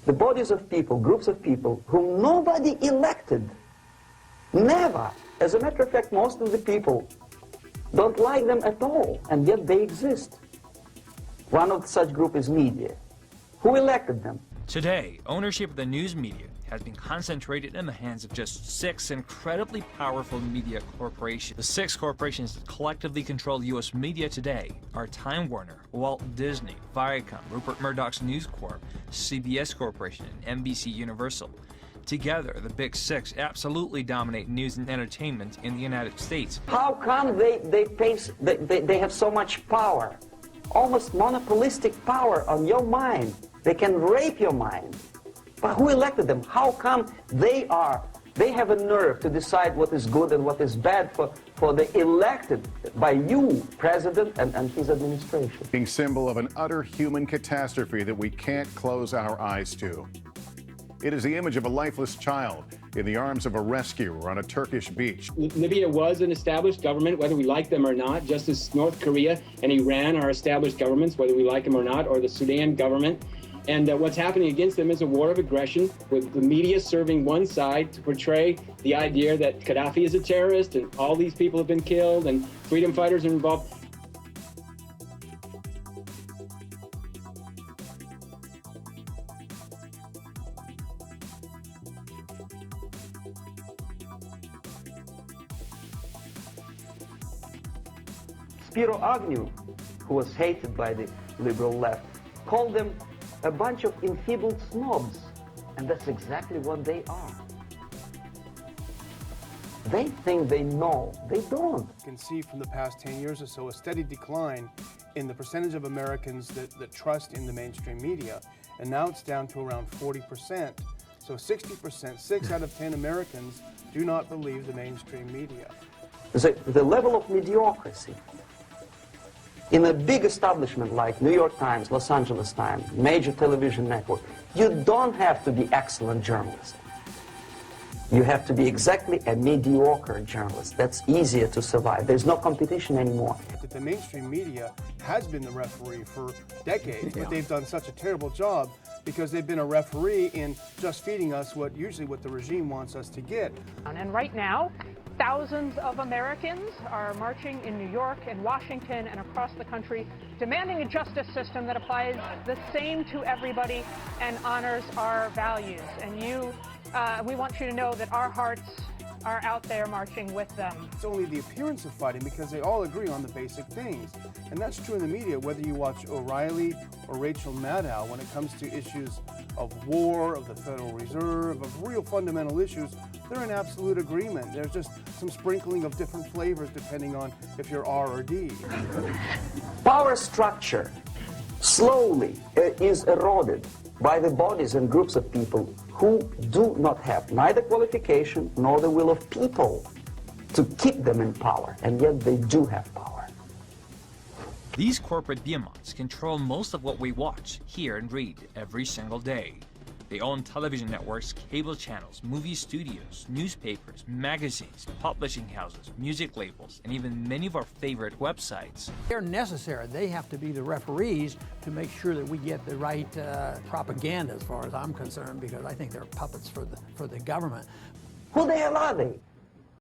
the bodies of people, groups of people, whom nobody elected. Never. As a matter of fact, most of the people don't like them at all, and yet they exist. One of such groups is media. Who elected them? Today, ownership of the news media has been concentrated in the hands of just 6 incredibly powerful media corporations. The 6 corporations that collectively control U.S. media today are Time Warner, Walt Disney, Viacom, Rupert Murdoch's News Corp, CBS Corporation, and NBC Universal. Together, the Big 6 absolutely dominate news and entertainment in the United States. How come they have so much power? Almost monopolistic power on your mind. They can rape your mind. But who elected them? How come they have a nerve to decide what is good and what is bad for the elected by you, President, and his administration? Being symbol of an utter human catastrophe that we can't close our eyes to. It is the image of a lifeless child in the arms of a rescuer on a Turkish beach. Libya was an established government, whether we like them or not, just as North Korea and Iran are established governments, whether we like them or not, or the Sudan government. And what's happening against them is a war of aggression, with the media serving one side to portray the idea that Gaddafi is a terrorist and all these people have been killed and freedom fighters are involved. Spiro Agnew, who was hated by the liberal left, called them a bunch of enfeebled snobs, and that's exactly what they are. They think they know. They don't. You can see from the past 10 years or so a steady decline in the percentage of Americans that trust in the mainstream media, and now it's down to around 40%. So 60%, 6 out of 10 Americans do not believe the mainstream media. The level of mediocrity in a big establishment like New York Times, Los Angeles Times, major television network, you don't have to be excellent journalist. You have to be exactly a mediocre journalist. That's easier to survive. There's no competition anymore. The mainstream media has been the referee for decades, but they've done such a terrible job because they've been a referee in just feeding us what the regime wants us to get. And right now, thousands of Americans are marching in New York and Washington and across the country, demanding a justice system that applies the same to everybody and honors our values. And we want you to know that our hearts are out there marching with them. It's only the appearance of fighting because they all agree on the basic things. And that's true in the media, whether you watch O'Reilly or Rachel Maddow, when it comes to issues of war, of the Federal Reserve, of real fundamental issues, they're in absolute agreement. There's just some sprinkling of different flavors depending on if you're R or D. Power structure slowly is eroded by the bodies and groups of people who do not have neither qualification nor the will of people to keep them in power, and yet they do have power. These corporate behemoths control most of what we watch, hear, and read every single day. They own television networks, cable channels, movie studios, newspapers, magazines, publishing houses, music labels, and even many of our favorite websites. They're necessary. They have to be the referees to make sure that we get the right propaganda, as far as I'm concerned, because I think they're puppets for the government. Who the hell are they?